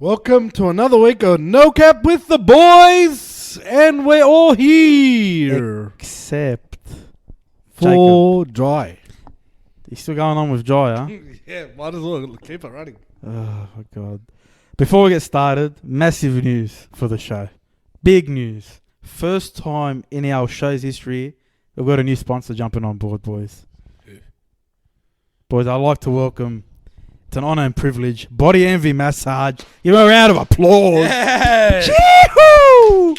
Welcome to another week of No Cap with the boys, and we're all here Except for Dry. You still going on with Jai, huh? Yeah, might as well keep it running. Oh, my God. Before we get started, massive news for the show. Big news. First time in our show's history, we've got a new sponsor jumping on board, boys. Who? Boys, I'd like to welcome, it's an honour and privilege, Body Envy Massage. Give them a round of applause. Yeah. Chee-hoo!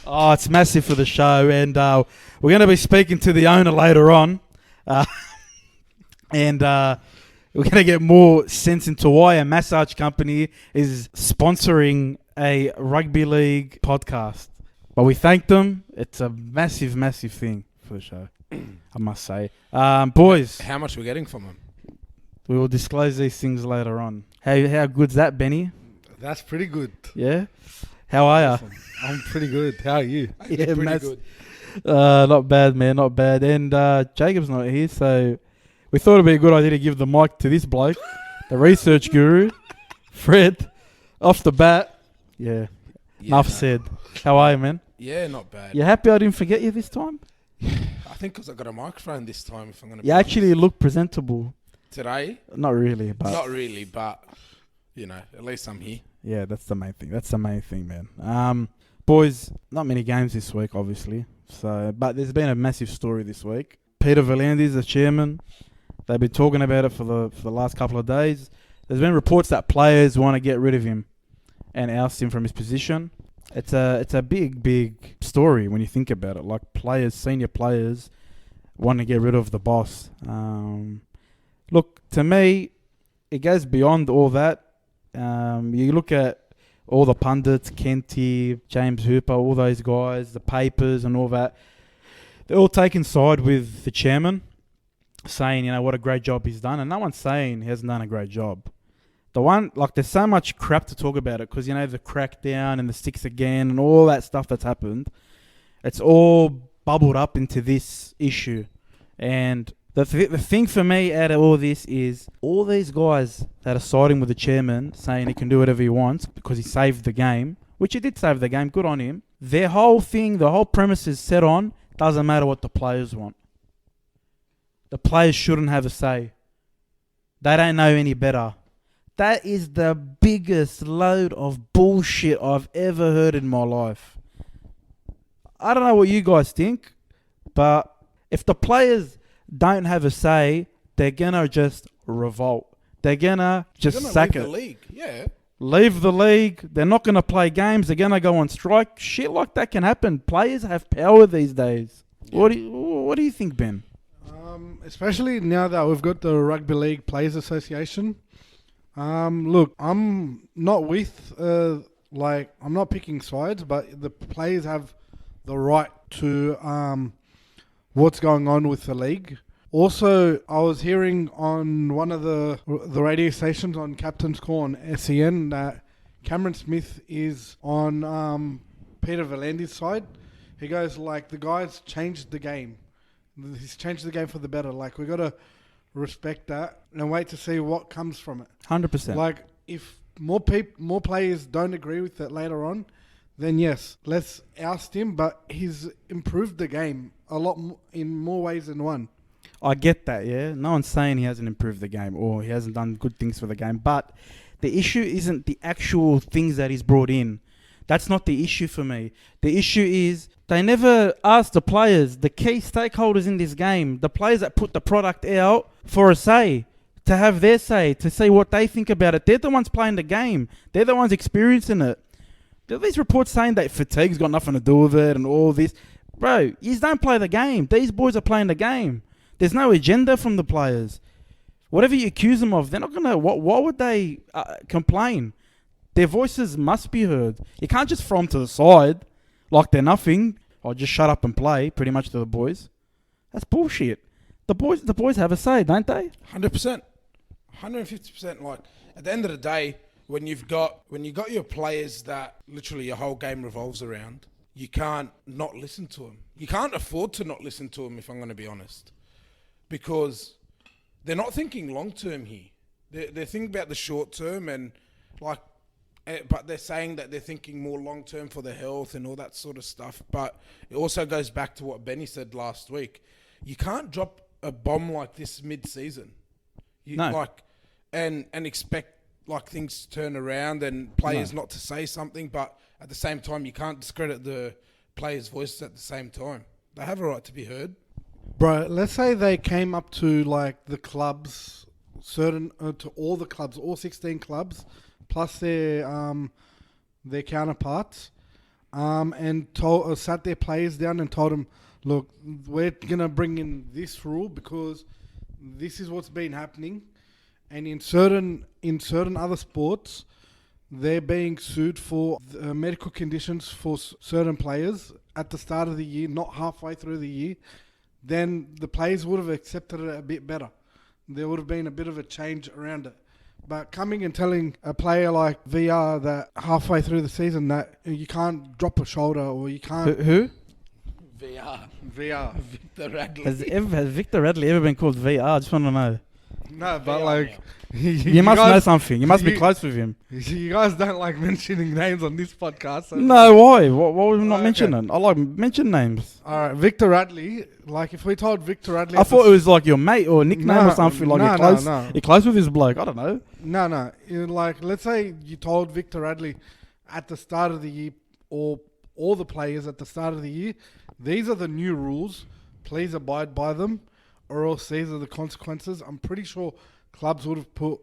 Oh, it's massive for the show, and we're going to be speaking to the owner later on. And we're going to get more sense into why a massage company is sponsoring a rugby league podcast. But we thank them. It's a massive, massive thing for the show, I must say. Boys. How much are we getting from them? We will disclose these things later on. How good's that, Benny? That's pretty good. Yeah? How are you? Awesome. I'm pretty good. How are you? Yeah, pretty Matt. good. Not bad, man. Not bad. And Jacob's not here, so we thought it'd be a good idea to give the mic to this bloke, the research guru, Fred, off the bat. Yeah. Enough said. How are you, man? Yeah, not bad. You happy I didn't forget you this time? I think because I got a microphone this time, if I'm going to You actually look presentable. Today? Not really, but... Not really, but, you know, at least I'm here. Yeah, that's the main thing. That's the main thing, man. Boys, not many games this week, obviously. But there's been a massive story this week. Peter V'landys, the chairman, they've been talking about it for the last couple of days. There's been reports that players want to get rid of him and oust him from his position. It's a big story when you think about it. Like players, senior players, want to get rid of the boss. Look, to me, it goes beyond all that. You look at all the pundits, Kenty, James Hooper, all those guys, the papers and all that. They're all taking side with the chairman, saying, you know, what a great job he's done. And no one's saying he hasn't done a great job. There's so much crap to talk about it because, you know, the crackdown and the sticks again and all that stuff that's happened. It's all bubbled up into this issue. And the thing for me out of all this is all these guys that are siding with the chairman saying he can do whatever he wants because he saved the game, which he did save the game, good on him. Their whole thing, the whole premise is set on, doesn't matter what the players want. The players shouldn't have a say. They don't know any better. That is the biggest load of bullshit I've ever heard in my life. I don't know what you guys think, but if the players don't have a say, they're going to just revolt. They're going to just sack it. Leave the league, yeah. Leave the league. They're not going to play games. They're going to go on strike. Shit like that can happen. Players have power these days. Yeah. What do you think, Ben? Especially now that we've got the Rugby League Players Association. Look, I'm not with, I'm not picking sides, but the players have the right to what's going on with the league. Also, I was hearing on one of the radio stations on Captain's Call on SEN that Cameron Smith is on Peter V'landys' side. He goes, the guys changed the game. He's changed the game for the better. We got to respect that and wait to see what comes from it. 100%. If more players don't agree with it later on, then yes, let's oust him. But he's improved the game a lot in more ways than one. I get that, yeah. No one's saying he hasn't improved the game or he hasn't done good things for the game. But the issue isn't the actual things that he's brought in. That's not the issue for me. The issue is they never asked the players, the key stakeholders in this game, the players that put the product out for a say, to have their say, to say what they think about it. They're the ones playing the game. They're the ones experiencing it. There are these reports saying that fatigue's got nothing to do with it and all this. Bro, you don't play the game. These boys are playing the game. There's no agenda from the players. Whatever you accuse them of, they're not going to... Why would they complain? Their voices must be heard. You can't just throw them to the side like they're nothing. Or just shut up and play, pretty much, to the boys. That's bullshit. The boys have a say, don't they? 100%. 150%. At the end of the day, when you got your players that literally your whole game revolves around, you can't not listen to them. You can't afford to not listen to them, if I'm going to be honest. Because they're not thinking long term here. They're thinking about the short term and but they're saying that they're thinking more long term for the health and all that sort of stuff. But it also goes back to what Benny said last week. You can't drop a bomb like this mid-season. No. And expect like things to turn around and players not to say something, but at the same time you can't discredit the players' voices at the same time. They have a right to be heard. Bro, let's say they came up to like the clubs, to all the clubs, all 16 clubs, plus their counterparts, and sat their players down and told them, look, we're gonna bring in this rule because this is what's been happening, and in certain other sports, they're being sued for medical conditions for certain players at the start of the year, not halfway through the year. Then the players would have accepted it a bit better. There would have been a bit of a change around it. But coming and telling a player like VR that halfway through the season that you can't drop a shoulder or you can't... Who? VR. Victor Radley. Has Victor Radley ever been called VR? I just want to know. No, but like... You must know something. You must be close with him. You guys don't like mentioning names on this podcast. So No, why? Why would we not mention it? I like mention names. All right, Victor Radley. Like if we told Victor Radley... I thought it was like your mate or nickname or something. Like you're close. No. You're close with this bloke. I don't know. No. Like, let's say you told Victor Radley at the start of the year, or all the players at the start of the year, these are the new rules. Please abide by them, or else these are the consequences. I'm pretty sure clubs would have put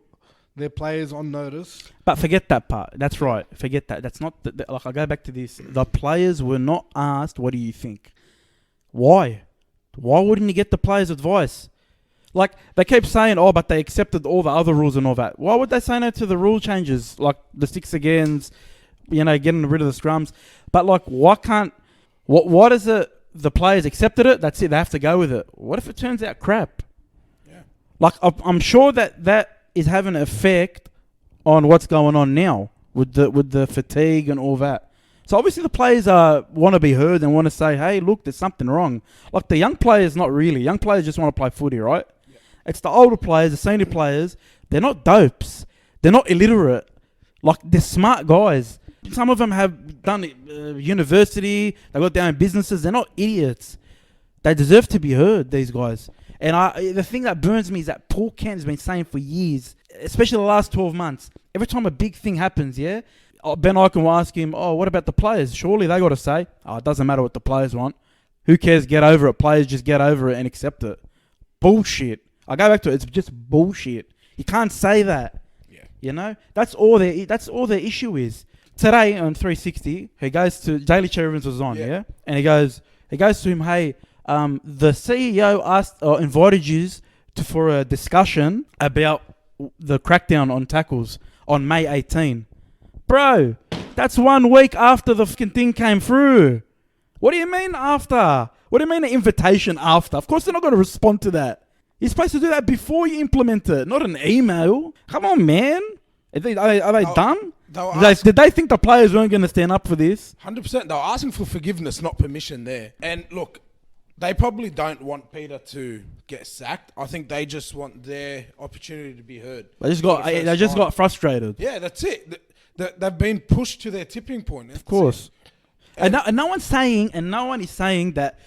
their players on notice. But forget that part. That's right. Forget that. That's not... like, I go back to this. The players were not asked, what do you think? Why? Why wouldn't you get the players' advice? Like, they keep saying, oh, but they accepted all the other rules and all that. Why would they say no to the rule changes? Like, the six agains, getting rid of the scrums. But, like, why can't... Why does the players accepted it? That's it. They have to go with it. What if it turns out crap? Yeah. Like, I'm sure that is having an effect on what's going on now with the fatigue and all that. So obviously the players want to be heard and want to say, hey, look, there's something wrong. Like the young players, not really. Young players just want to play footy, right? Yeah. It's the older players, the senior players. They're not dopes. They're not illiterate. Like, they're smart guys. Some of them have done university. They've got their own businesses. They're not idiots. They deserve to be heard, these guys. And the thing that burns me is that Paul Kent has been saying for years, especially the last 12 months, every time a big thing happens, Ben Ikin will ask him, oh, what about the players? Surely they got to say, oh, it doesn't matter what the players want. Who cares? Get over it. Players just get over it and accept it. Bullshit. I go back to it. It's just bullshit. You can't say that. Yeah. That's all their issue is. Today on 360, he goes to Daily Chair Evans was on, and he goes to him, hey, the CEO invited you for a discussion about the crackdown on tackles on May 18. Bro, that's 1 week after the fucking thing came through. What do you mean after? What do you mean an invitation after? Of course they're not going to respond to that. You're supposed to do that before you implement it, not an email. Come on, man. Are they dumb? Did they think the players weren't going to stand up for this? 100%. They were asking for forgiveness, not permission there. And look, they probably don't want Peter to get sacked. I think they just want their opportunity to be heard. They just got frustrated. Yeah, that's it. They've been pushed to their tipping point. Of course. And no one is saying that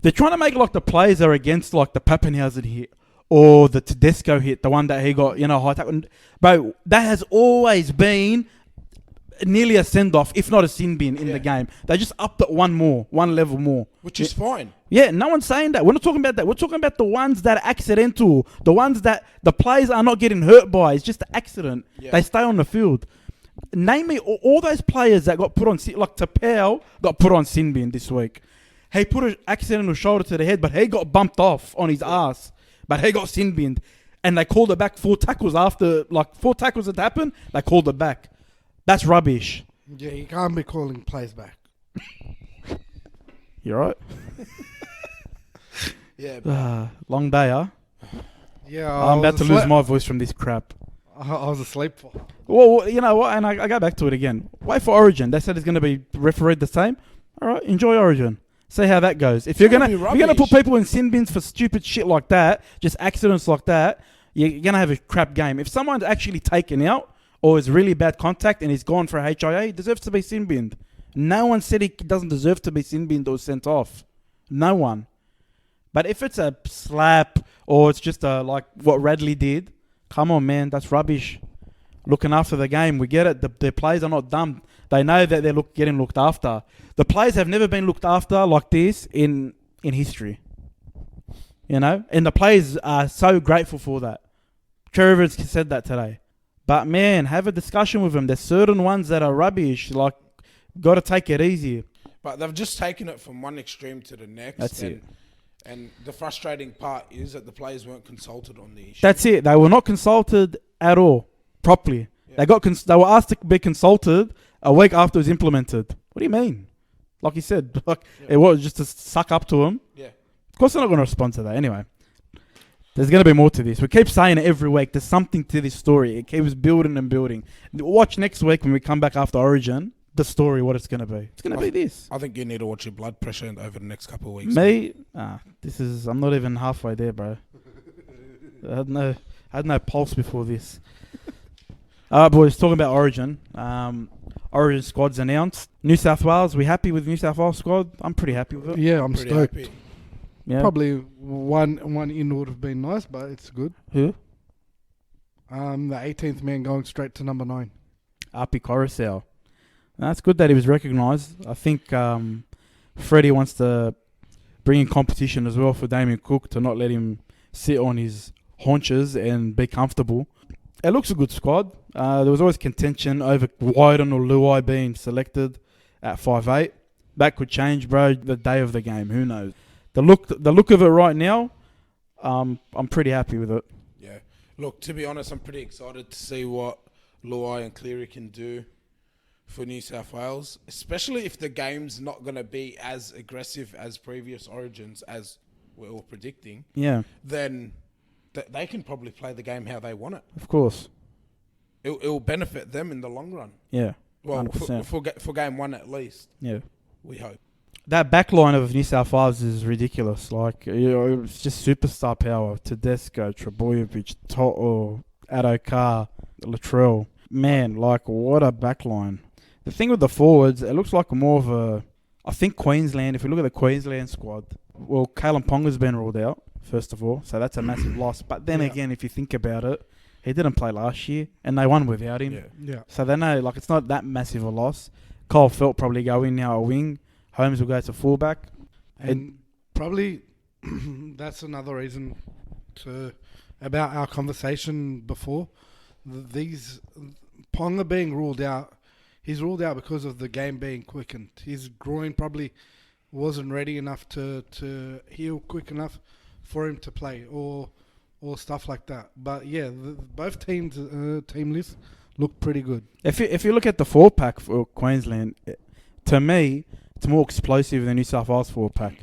they're trying to make like the players are against like the Pappenhausen hit or the Tedesco hit, the one that he got, high tackle. Bro, that has always been nearly a send-off, if not a sin bin in the game. They just upped it one level more. Which is fine. Yeah, no one's saying that. We're not talking about that. We're talking about the ones that are accidental, the ones that the players are not getting hurt by. It's just an accident. Yeah. They stay on the field. Name me all those players that got put on, like Tapau got put on sin bin this week. He put an accidental shoulder to the head, but he got bumped off on his ass. But he got sin binned. And they called it back 4 tackles after, like 4 tackles had happened, they called it back. That's rubbish. Yeah, you can't be calling plays back. You right? Yeah. Long day, huh? Yeah. I'm about to lose my voice from this crap. I was asleep for. Well, you know what? And I go back to it again. Wait for Origin. They said it's going to be refereed the same. All right, enjoy Origin. See how that goes. If you're gonna put people in sin bins for stupid shit like that, just accidents like that, you're gonna have a crap game. If someone's actually taken out or it's really bad contact and he's gone for a HIA, he deserves to be sin binned. No one said he doesn't deserve to be sin binned or sent off. No one. But if it's a slap or it's just like what Radley did, come on, man, that's rubbish. Looking after the game, we get it. The players are not dumb. They know that they're getting looked after. The players have never been looked after like this in history. You know? And the players are so grateful for that. Trevor said that today. But, man, have a discussion with them. There's certain ones that are rubbish. Like, got to take it easy. But they've just taken it from one extreme to the next. That's it. And the frustrating part is that the players weren't consulted on the issue. That's it. They were not consulted at all, properly. Yeah. They were asked to be consulted a week after it was implemented. What do you mean? Like you said, it was just to suck up to them. Yeah. Of course they're not going to respond to that. Anyway, there's going to be more to this. We keep saying it every week. There's something to this story. It keeps building and building. Watch next week when we come back after Origin, the story, what it's going to be. It's going to be this. I think you need to watch your blood pressure over the next couple of weeks. Me? I'm not even halfway there, bro. I had no pulse before this. Boys, talking about Origin. Origin squad's announced. New South Wales, we happy with New South Wales squad? I'm pretty happy with it. Yeah, I'm Pretty stoked. happy. Yeah. Probably one in would have been nice, but it's good. Who? The 18th man going straight to number 9. Api Coruscant. That's good that he was recognised. I think Freddie wants to bring in competition as well for Damien Cook to not let him sit on his haunches and be comfortable. It looks a good squad. There was always contention over Wyden or Luai being selected at 5'8". That could change, bro, the day of the game. Who knows? The look of it right now, I'm pretty happy with it. Yeah. Look, to be honest, I'm pretty excited to see what Luai and Cleary can do for New South Wales, especially if the game's not going to be as aggressive as previous Origins, as we're all predicting. Yeah. Then they can probably play the game how they want it. Of course. It'll benefit them in the long run. Yeah. Well, 100%. for game one at least. Yeah. We hope. That backline of New South Wales is ridiculous. Like, it's just superstar power. Tedesco, Trebojevic, Toto, Adokar, Latrell. Man, like, what a backline. The thing with the forwards, it looks like more of a... I think Queensland, if you look at the Queensland squad, well, Kalen Ponga's been ruled out, first of all, so that's a massive loss. But then again, if you think about it, he didn't play last year, and they won without him. Yeah. So they know, like, it's not that massive a loss. Cole Felt probably go in now a wing. Holmes will go to fullback. And probably that's another reason about our conversation before. These Ponga being ruled out, he's ruled out because of the game being quickened. His groin probably wasn't ready enough to heal quick enough for him to play or stuff like that. But yeah, both teams team lists look pretty good. If you look at the 4-pack for Queensland, to me, it's more explosive than New South Wales 4-pack.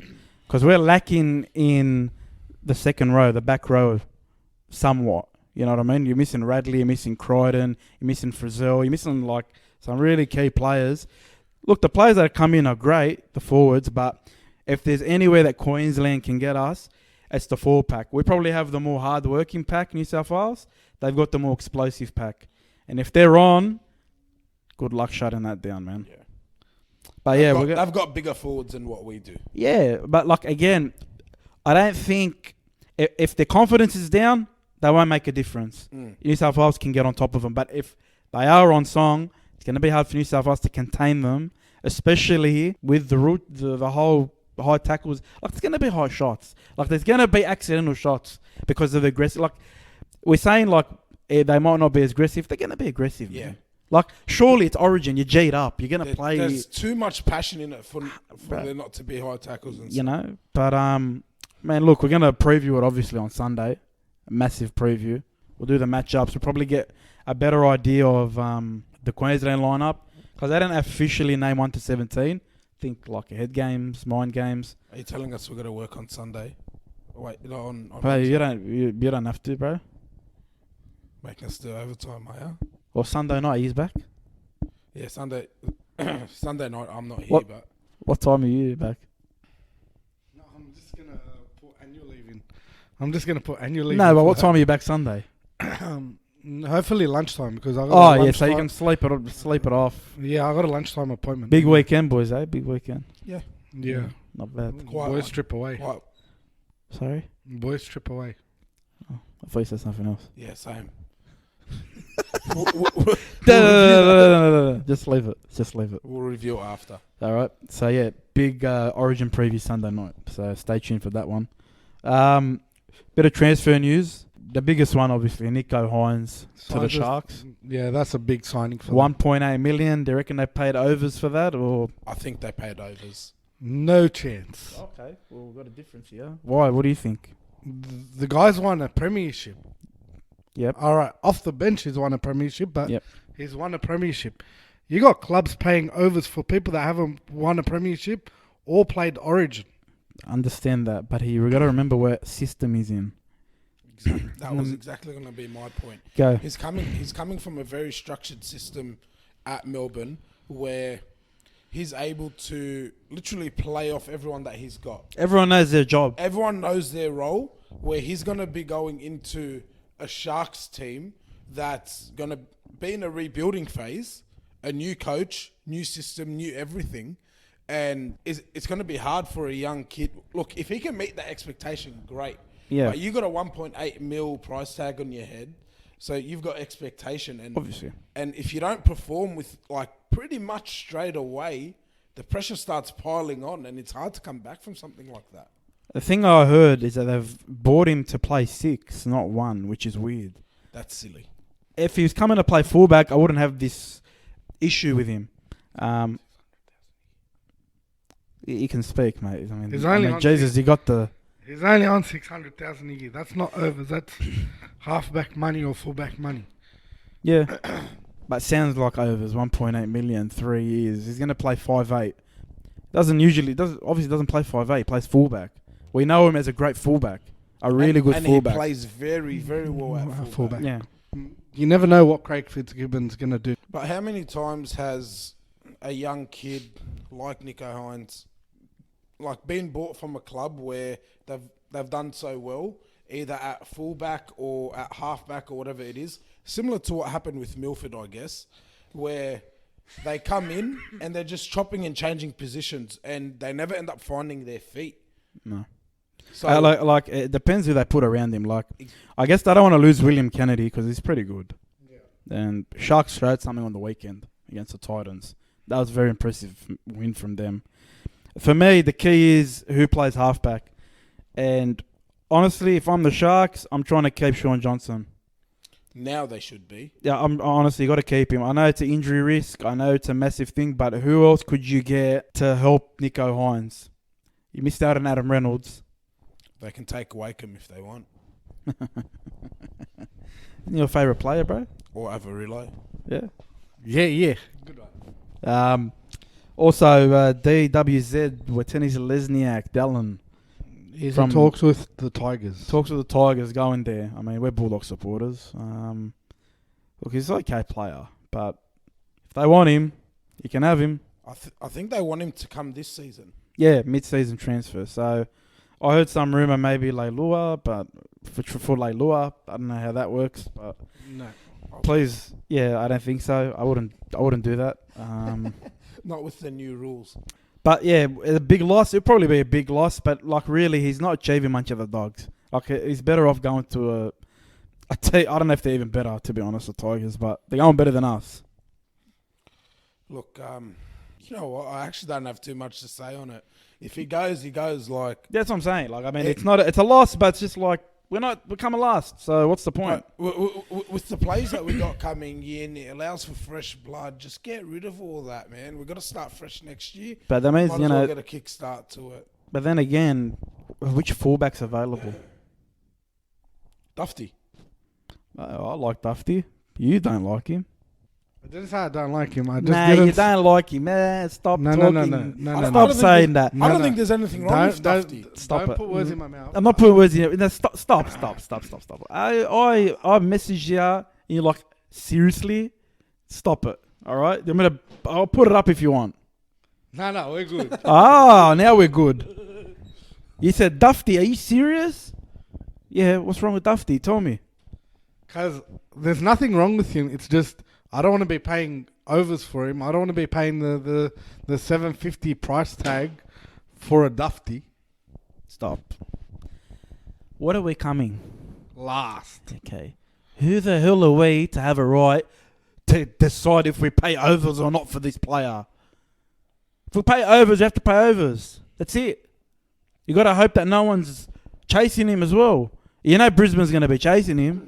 Because we're lacking in the second row, the back row, somewhat. You know what I mean? You're missing Radley, you're missing Crichton, you're missing Frizzell, you're missing like some really key players. Look, the players that come in are great, the forwards, but if there's anywhere that Queensland can get us, it's the 4-pack. We probably have the more hard-working pack, New South Wales. They've got the more explosive pack. And if they're on, good luck shutting that down, man. Yeah. But yeah, they've got bigger forwards than what we do. Yeah, but like again, I don't think if their confidence is down, they won't make a difference. New South Wales can get on top of them, but if they are on song, it's going to be hard for New South Wales to contain them, especially with the whole high tackles. Like, there's going to be high shots. Like, there's going to be accidental shots because of the aggressive. Like, we're saying, like, they might not be as aggressive. They're going to be aggressive. Yeah. Man. Like, surely it's Origin. You're G'd up. You're going to play. There's too much passion in it for there not to be high tackles and stuff. You know? But, man, look, we're going to preview it, obviously, on Sunday. A massive preview. We'll do the matchups. We'll probably get a better idea of the Queensland lineup because they don't officially name 1 to 17. Think like head games, mind games. Are you telling us we're going to work on Sunday? Wait, no, on Bro, you don't have to, bro. Making us do overtime, are you? Or Sunday night, he's back. Yeah, Sunday night, I'm not here, What? but... What time are you back? No, I'm just going to put annual leave in. No, but what time are you back Sunday? Hopefully lunchtime because I got Oh, a yeah, so you can lunchtime- sleep it off. Yeah, I got a lunchtime appointment. Big weekend, boys, eh? Big weekend. Yeah. Not bad. Quite Boys one. trip away. Quite, Sorry? Boys trip away. I thought you said something else. yeah, same. No. Just leave it. Just leave it. We'll review it after. All right. So, yeah, big Origin preview Sunday night. So, stay tuned for that one. Bit of transfer news. The biggest one, obviously, Nico Hines to the Sharks. Yeah, that's a big signing for them. 1.8 million. Do you reckon they paid overs for that? Or I think they paid overs. No chance. okay, well, we've got a difference here. Why? What do you think? The guy's won a premiership. Yep. All right, off the bench he's won a premiership, but Yep. he's won a premiership. You got clubs paying overs for people that haven't won a premiership or played Origin. Understand that, but you got to remember what system he's in. That was exactly going to be my point. Go. He's coming from a very structured system at Melbourne where he's able to literally play off everyone that he's got. Everyone knows their job. Everyone knows their role, where he's going to be going into a Sharks team that's going to be in a rebuilding phase, a new coach, new system, new everything. And it's going to be hard for a young kid. Look, if he can meet that expectation, great. Yeah. But you got a 1.8 mil price tag on your head, so you've got expectation. And Obviously. and if you don't perform with like pretty much straight away, the pressure starts piling on, and it's hard to come back from something like that. The thing I heard is that they've bought him to play 6, not 1, which is weird. That's silly. If he was coming to play fullback, I wouldn't have this issue with him. He can speak, mate. He's only on Jesus, he got the... He's only on 600,000 a year. That's not overs. That's halfback money or fullback money. Yeah. But sounds like overs, 1.8 million, 3 years. He's going to play 5'8". Obviously doesn't play 5'8", he plays fullback. We know him as a great fullback. A really good and fullback. he plays very, very well at fullback. Yeah. You never know what Craig Fitzgibbon's going to do. But how many times has a young kid like Nico Hines been bought from a club where they've done so well, either at fullback or at halfback or whatever it is, similar to what happened with Milford, I guess, where they come in and they're just chopping and changing positions and they never end up finding their feet. No. So it depends who they put around him. I guess they don't want to lose William Kennedy because he's pretty good. Yeah. And Sharks showed something on the weekend against the Titans. That was a very impressive win from them. For me, the key is who plays halfback. And honestly, if I'm the Sharks, I'm trying to keep Sean Johnson. now they should be. Yeah, I'm honestly got to keep him. I know it's an injury risk. I know it's a massive thing, but who else could you get to help Nico Hines? You missed out on Adam Reynolds. They can take Wakeham if they want. Your favourite player, bro? Or Avarillo. Yeah. Yeah. Good one. Also, DWZ, Wettenis Lesniak, Dallin. He's From- in talks with the Tigers. Talks with the Tigers going there. I mean, we're Bulldog supporters. Look, he's an okay player, but if they want him, you can have him. I think they want him to come this season. Yeah, mid-season transfer. So I heard some rumour maybe Leilua, but for Leilua, I don't know how that works. But No. please, yeah, I don't think so. I wouldn't do that. Not with the new rules. But yeah, a big loss. It'll probably be a big loss. But like, really, he's not achieving much of the Dogs. Like, he's better off going to I don't know if they're even better, to be honest, the Tigers, but they're going better than us. Look, you know what? I actually don't have too much to say on it. If he goes, he goes. Like, That's what I'm saying. Like, I mean, it's a loss, but it's just like we're coming last. So what's the point? with the players that we got coming in, it allows for fresh blood. Just get rid of all that, man. We've got to start fresh next year. But that means, Might you as well know. get a kickstart to it. But then again, which fullback's available? Dufty. I like Dufty. You don't like him. I didn't say I don't like him. I just Nah, didn't. you don't like him. Man, stop No, talking. no. Stop saying that. I don't think there's anything wrong with Don't Dufty. Stop don't it. put words in my mouth. I'm not putting words in it. No, stop. I messaged you and you're like, seriously? Stop it. All right? I'll put it up if you want. No, we're good. Now we're good. You said Dufty. Are you serious? Yeah, what's wrong with Dufty? Tell me. Because there's nothing wrong with him. It's just I don't want to be paying overs for him. I don't want to be paying the $750 price tag for a Dufty. Stop. What are we coming? Last. Okay. Who the hell are we to have a right to decide if we pay overs or not for this player? If we pay overs, we have to pay overs. That's it. You got to hope that no one's chasing him as well. You know Brisbane's going to be chasing him.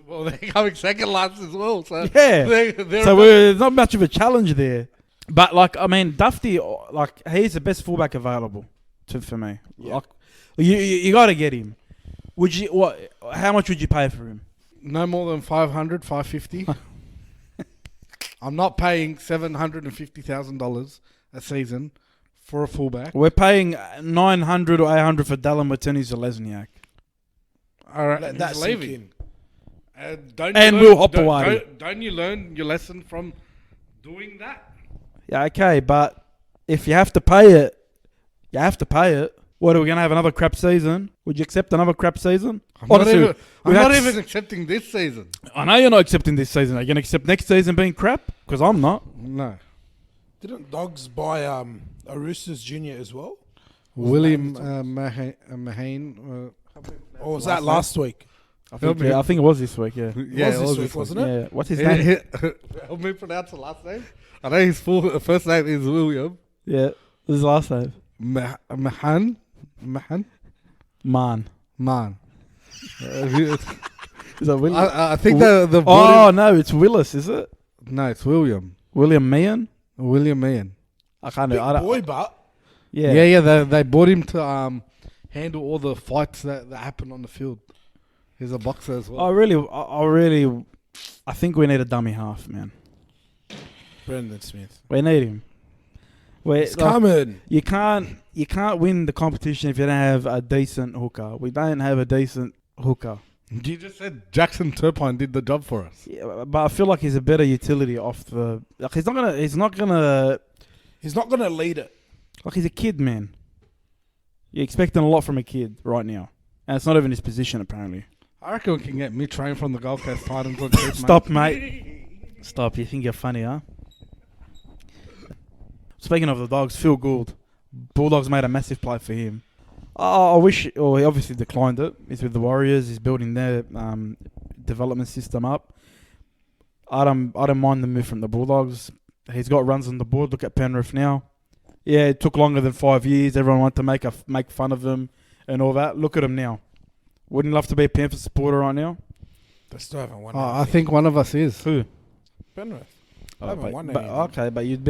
Well, they're coming second last as well. So Yeah. they're So there's not much of a challenge there. But, like, I mean, Dufty, like, he's the best fullback available for me. Yeah. Like, you got to get him. Would you? What? How much would you pay for him? no more than 500, 550. I'm not paying $750,000 a season for a fullback. We're paying 900 or 800 for Dallin Watene-Zelezniak. All right, Let he's that sink leaving. in. And Will Hopewadi. Don't you learn your lesson from doing that? Yeah, okay, but if you have to pay it, you have to pay it. What, are we going to have another crap season? Would you accept another crap season? I'm Honestly, not even accepting this season. I know you're not accepting this season. Are you going to accept next season being crap? Because I'm not. No. Didn't Dogs buy a Roosters Junior as well? William Mahane. Or was that last week? I think it was this week, yeah. Yeah, it was this week, wasn't it? Yeah. What's his name? Help me pronounce the last name. I know his first name is William. Yeah. This is his last name. Mahan. Man. Is that William? I think the Oh, no, it's Willis, is it? no, it's William. William Meehan? William Meehan. I can't Big know. I don't, boy, but yeah. Yeah. They bought him to handle all the fights that happen on the field. He's a boxer as well. I think we need a dummy half, man. Brendan Smith. We need him. It's coming. You can't win the competition if you don't have a decent hooker. We don't have a decent hooker. You just said Jackson Turpine did the job for us. Yeah, but I feel like he's a better utility off the. Like he's not gonna. He's not gonna lead it. Like he's a kid, man. You're expecting a lot from a kid right now, and it's not even his position apparently. I reckon we can get mid-train from the Gold Coast Titans. On cheap, Stop, mate. Stop. You think you're funny, huh? Speaking of the Dogs, Phil Gould. Bulldogs made a massive play for him. I wish... Well, he obviously declined it. He's with the Warriors. He's building their development system up. I don't mind the move from the Bulldogs. He's got runs on the board. Look at Penrith now. Yeah, it took longer than 5 years. Everyone wanted to make fun of him and all that. Look at him now. Wouldn't love to be a Panther supporter right now. They still haven't won. I think one of us is. Who? Penrith. Oh, haven't won but, anything. okay, but you'd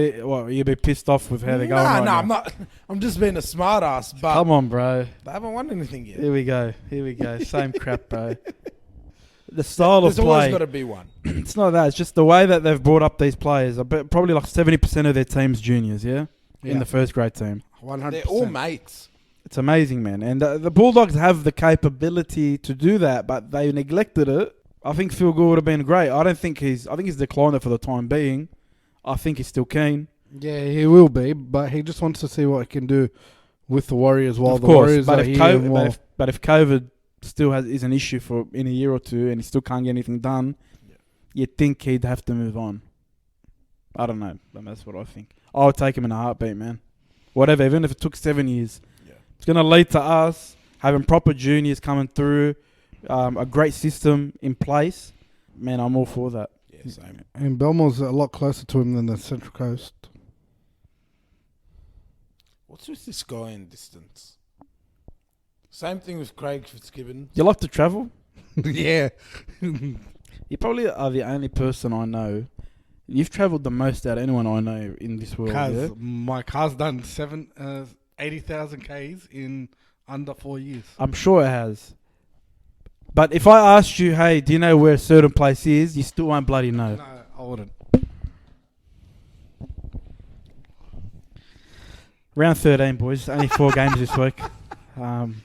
be pissed off with how they're going right now. I'm not. I'm just being a smart ass. But Come on, bro. they haven't won anything yet. Here we go. Same crap, bro. The style There's of always play. got to be one. It's not that. It's just the way that they've brought up these players. I bet probably like 70% of their team's juniors, yeah? In the first grade team. 100%. They're all mates. It's amazing, man. And the Bulldogs have the capability to do that, but they neglected it. I think Phil Gould would have been great. I think he's declined it for the time being. I think he's still keen. Yeah, he will be, but he just wants to see what he can do with the Warriors while Of the course, Warriors but are if here. COVID, but if COVID still is an issue for in a year or two and he still can't get anything done, you'd think he'd have to move on. I don't know. That's what I think. I would take him in a heartbeat, man. Whatever, even if it took 7 years. Yeah. It's going to lead to us having proper juniors coming through, a great system in place. Man, I'm all for that. Yeah, same. And Belmore's a lot closer to him than the Central Coast. What's with this guy in distance? Same thing with Craig Fitzgibbon. You like to travel? Yeah. You probably are the only person I know. You've travelled the most out of anyone I know in this world. Yeah? My car's done 80,000 Ks in under 4 years. I'm sure it has. But if I asked you, hey, do you know where a certain place is? You still won't bloody know. No, I wouldn't. Round 13, boys. Only 4 games this week. Can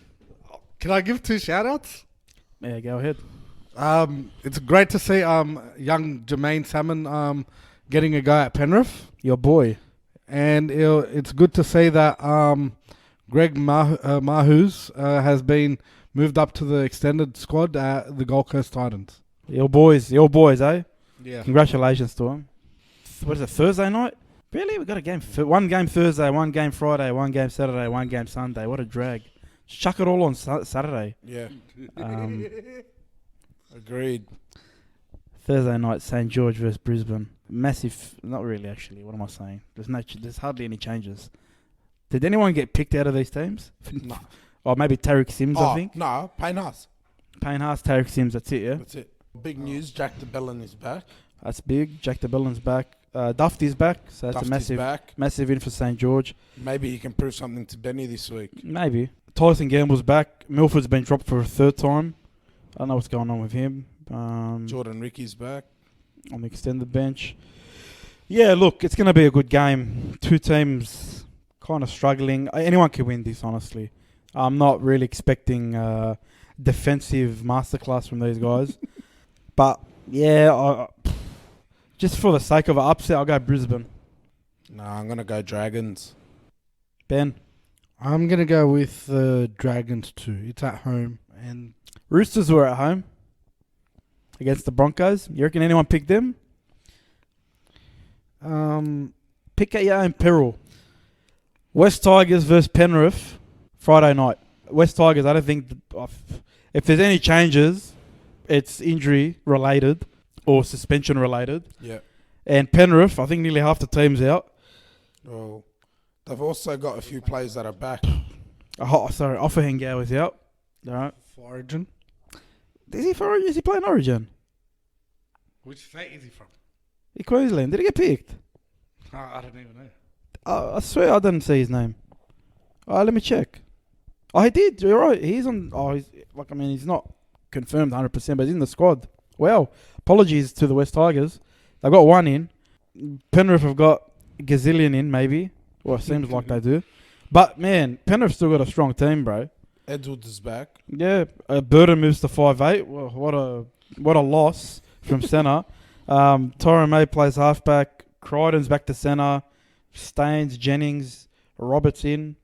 I give 2 shout-outs? Yeah, go ahead. It's great to see young Jermaine Salmon getting a go at Penrith. Your boy. And it's good to see that Greg Mahus has been moved up to the extended squad at the Gold Coast Titans. Your boys, eh? Yeah. Congratulations to him. What is it, Thursday night? Really? We got a game. One game Thursday, one game Friday, one game Saturday, one game Sunday. What a drag. Just chuck it all on Saturday. Yeah. Um, Agreed. Thursday night, St. George versus Brisbane. Massive. Not really, actually. What am I saying? There's hardly any changes. Did anyone get picked out of these teams? No. Or maybe Tariq Sims, I think. No, Payne Haas. Payne Haas, Tariq Sims, that's it, yeah? That's it. Big news, Jack de Belin is back. That's big. Jack de Bellin's back. Dufty's back, so that's Dufty's a back. massive win for St. George. Maybe he can prove something to Benny this week. Maybe. Tyson Gamble's back. Milford's been dropped for a third time. I don't know what's going on with him. Jordan Ricky's back. On the extended bench. Yeah, look, it's going to be a good game. Two teams kind of struggling. Anyone can win this, honestly. I'm not really expecting defensive masterclass from these guys. But, yeah, just for the sake of an upset, I'll go Brisbane. Nah, I'm going to go Dragons. Ben? I'm going to go with the Dragons too. It's at home. And Roosters were at home against the Broncos. You reckon anyone pick them? Pick at your own peril. West Tigers versus Penrith, Friday night. West Tigers, I don't think... If there's any changes, it's injury related or suspension related. Yeah. And Penrith, I think nearly half the team's out. Well, they've also got a few players that are back. Offerhengau is out. All right. for Origin. Is he playing Origin? Which state is he from? Queensland. Did he get picked? I don't even know. I swear I didn't see his name. Let me check. Oh, he did. You're right. He's on. He's not confirmed 100%, but he's in the squad. Well, apologies to the West Tigers. They've got one in. Penrith have got a gazillion in, maybe. Well, it seems like they do. But, man, Penrith still got a strong team, bro. Edwards is back. Yeah. Burton moves to 5'8". Well, what a loss from centre. Tyron May plays halfback. Crichton's back to centre. Staines, Jennings, Roberts in.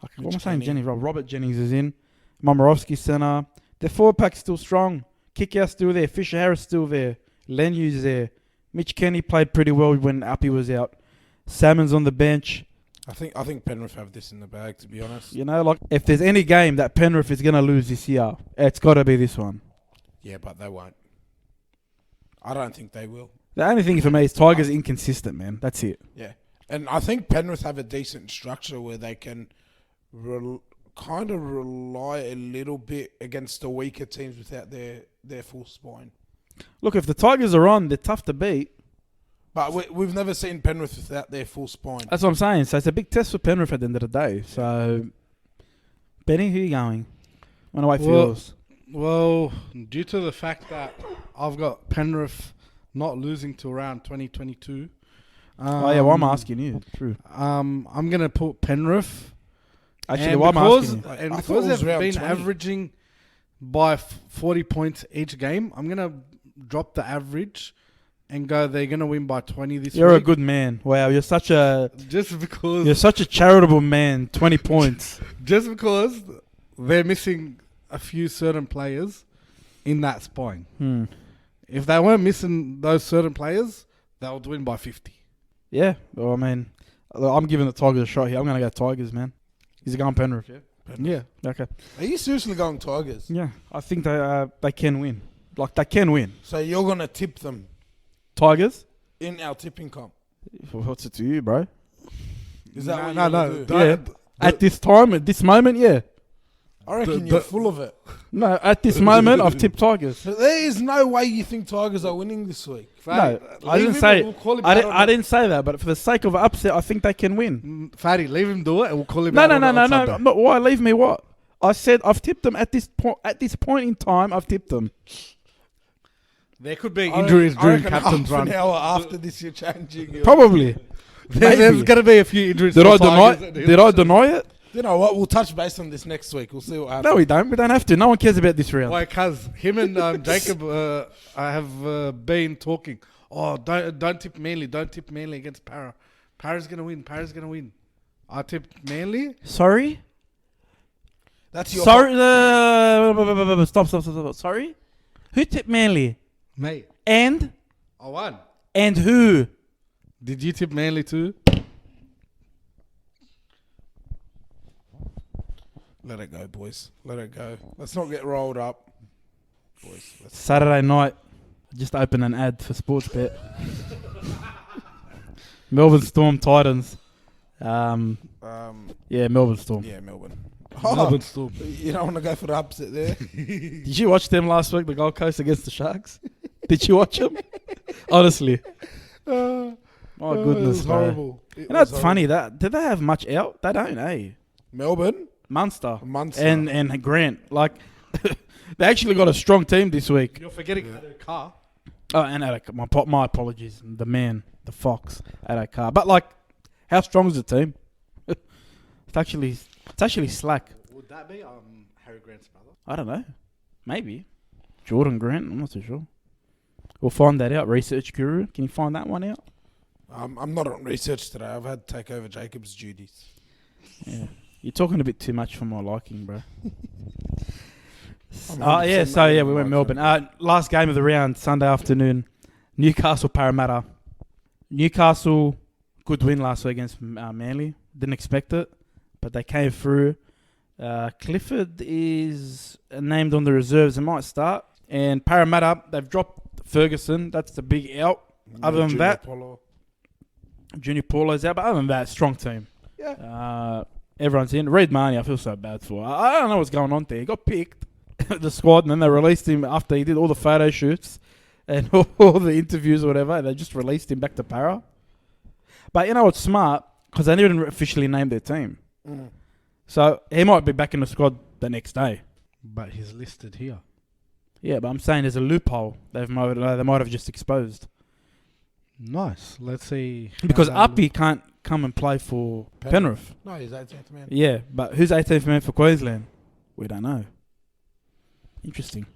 What am I saying? Jennings. Robert Jennings is in. Momorowski centre. Their forward pack's still strong. Kickout's still there. Fisher Harris still there. Lenyu's there. Mitch Kenny played pretty well when Appy was out. Salmon's on the bench. I think Penrith have this in the bag, to be honest. You know, if there's any game that Penrith is going to lose this year, it's got to be this one. Yeah, but they won't. I don't think they will. The only thing for me is Tigers inconsistent, man. That's it. Yeah. And I think Penrith have a decent structure where they can kind of rely a little bit against the weaker teams without their full spine. Look, if the Tigers are on, they're tough to beat. But we've never seen Penrith without their full spine. That's what I'm saying. So it's a big test for Penrith at the end of the day. So, Benny, who are you going? Wanna wait for yours? Well, due to the fact that I've got Penrith not losing till around 2022. I'm asking you. True. I'm going to put Penrith. Actually, why am I asking you? And I thought it because was they've round been 20. averaging by 40 points each game, I'm going to drop the average and go they're going to win by 20 this week. You're a good man. Wow, you're such a charitable man. 20 points. Just because they're missing a few certain players in that spine. If they weren't missing those certain players, they would win by 50. Yeah. Well, I mean, I'm giving the Tigers a shot here. I'm going to go Tigers, man. He's going Penrith, yeah? Yeah. Okay. Are you seriously going Tigers? Yeah. I think they can win. They can win. So you're going to tip them Tigers? in our tipping comp? What's it to you, bro? Is that what No, you're no. going to do? Yeah. At this time, at this moment, yeah. I reckon you're full of it. No, at this moment, I've tipped Tigers. So there is no way you think Tigers are winning this week. No, I didn't say. I didn't say that. But for the sake of upset, I think they can win. Fatty, leave him do it, and we'll call him. No. out on Sunday. I'm not, why leave me? What I said, I've tipped them at this point. At this point in time, I've tipped them. There could be injuries during captain's run. Half an hour after this, you're changing. Probably. There's going to be a few injuries. Did I deny it? You know what? We'll touch base on this next week. We'll see what happens. No, we don't. We don't have to. No one cares about this round. Why? Because him and Jacob have been talking. Oh, don't tip Manly. Don't tip Manly against Para. Para's going to win. I tipped Manly. Sorry? That's your Sorry. Stop. Sorry? Who tipped Manly? Mate, And? I won. And who? Did you tip Manly too? Let it go, boys. Let it go. Let's not get rolled up, boys. Saturday night, just open an ad for Sportsbet. Melbourne Storm Titans. Yeah, Melbourne Storm. Yeah, Melbourne. Melbourne Storm. You don't want to go for the upset there. Did you watch them last week, the Gold Coast against the Sharks? Did you watch them? Honestly. My goodness, it was bro. horrible. You know, it's funny. Did they have much out? They don't, eh? Melbourne? Munster. Munster. And Grant. Like, they actually got a strong team this week. You're forgetting the car. Oh, and my apologies. The man, the Fox, at car. But, like, how strong is the team? It's actually slack. Would that be Harry Grant's brother? I don't know. Maybe. Jordan Grant. I'm not too sure. We'll find that out. Research guru. Can you find that one out? I'm not on research today. I've had to take over Jacob's duties. Yeah. You're talking a bit too much for my liking, bro. I'm Yeah, 100% so yeah, not we went liking Melbourne. Last game of the round, Sunday afternoon. Newcastle Parramatta. Newcastle, good win last week against Manly. Didn't expect it, but they came through. Clifford is named on the reserves and might start. And Parramatta, they've dropped Ferguson. That's the big out. Other than Junior that, Polo. Junior Paulo's out, but other than that, strong team. Yeah. Everyone's in. Reid Marnie, I feel so bad for. I don't know what's going on there. He got picked, the squad, and then they released him after he did all the photo shoots and all the interviews or whatever. They just released him back to Para. But you know what's smart? Because they didn't officially name their team. Mm. So he might be back in the squad the next day. But he's listed here. Yeah, but I'm saying there's a loophole they might have just exposed. Nice. Let's see. Because how that Uppy can't come and play for Penrith. No, he's 18th man. Yeah, but who's 18th man for Queensland? We don't know. Interesting.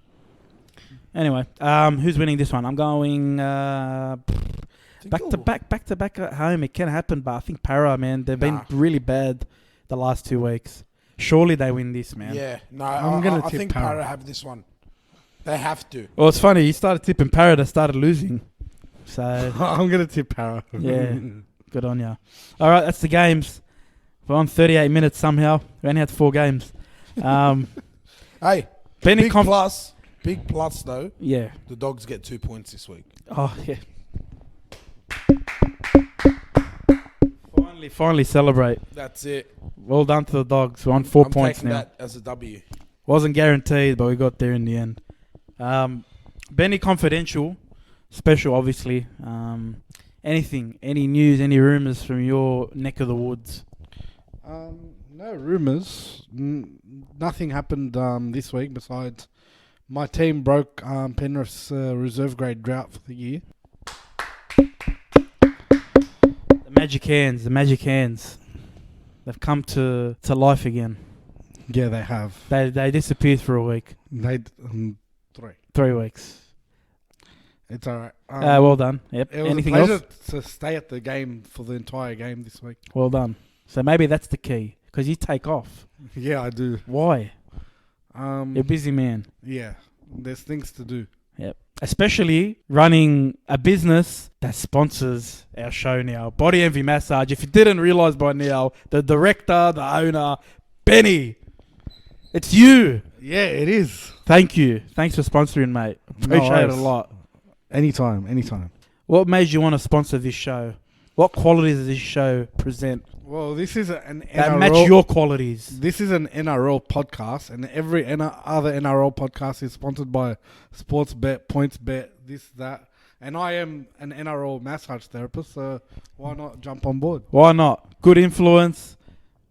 Anyway, who's winning this one? I'm going back to back at home. It can happen, but I think Para, man, they've been really bad the last 2 weeks. Surely they win this, man. Yeah, no, I think Para. Para have this one. They have to. Well, it's funny. You started tipping Para, they started losing. So I'm going to tip Para. yeah, good on ya. All right, that's the games. We're on 38 minutes somehow. We only had 4 games. Hey, Benny big plus though. Yeah. The Dogs get 2 points this week. Oh, yeah. Finally celebrate. That's it. Well done to the Dogs. We're on 4 I'm points taking now. that as a W. Wasn't guaranteed, but we got there in the end. Benny Confidential, special obviously. Any news, any rumours from your neck of the woods? No rumours. Nothing happened this week besides my team broke Penrith's reserve grade drought for the year. The Magic Hands. They've come to life again. Yeah, they have. They disappeared for a week. They 3 weeks. It's all right. Well done. Yep. It was Anything a pleasure else? to stay at the game for the entire game this week. Well done. So maybe that's the key. Because you take off. Yeah, I do. Why? You're a busy man. Yeah, there's things to do. Yep. Especially running a business that sponsors our show now. Body Envy Massage. If you didn't realise by now, the director, the owner, Benny, it's you. Yeah, it is. Thank you. Thanks for sponsoring, mate. Appreciate it a worries. lot. Anytime. What made you want to sponsor this show? What qualities does this show present Well, this is an that NRL. match your qualities? This is an NRL podcast, and every other NRL podcast is sponsored by Sportsbet, PointsBet, this, that. And I am an NRL massage therapist, so why not jump on board? Why not? Good influence.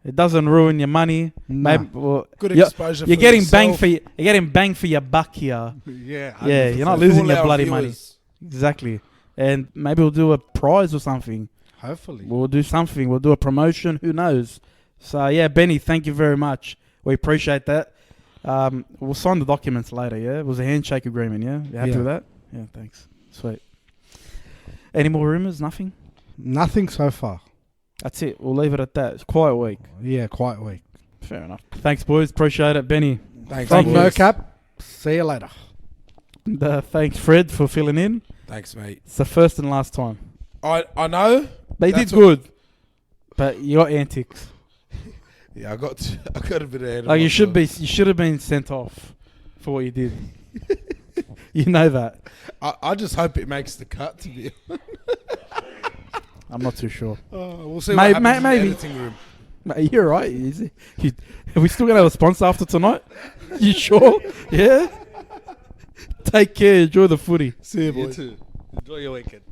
It doesn't ruin your money. Nah. Maybe, well, Good you're- exposure. You're for getting yourself. you're getting bang for your buck here. Yeah, Yeah, you're not 100%. losing All your our bloody money. viewers. Exactly. And maybe we'll do a prize or something. Hopefully. We'll do something. We'll do a promotion. Who knows? So, yeah, Benny, thank you very much. We appreciate that. We'll sign the documents later, yeah? It was a handshake agreement, yeah? You happy Yeah. with that? Yeah, thanks. Sweet. Any more rumours? Nothing? Nothing so far. That's it. We'll leave it at that. It's a quiet week. Yeah, quite weak. Fair enough. Thanks, boys. Appreciate it. Benny. Thanks, From boys. No Cap, see you later. And, thanks, Fred, for filling in. Thanks, mate. It's the first and last time. I know. But you That's did good. But you got antics. Yeah, I got a bit ahead. Like of you should myself. be. You should have been sent off for what you did. You know that. I just hope it makes the cut. To be. I'm not too sure. We'll see. Maybe- what happens in the maybe. editing room. Mate, you're right. Are we still gonna have a sponsor after tonight? You sure? Yeah. Take care. Enjoy the footy. See you, You boys. too. Enjoy your weekend.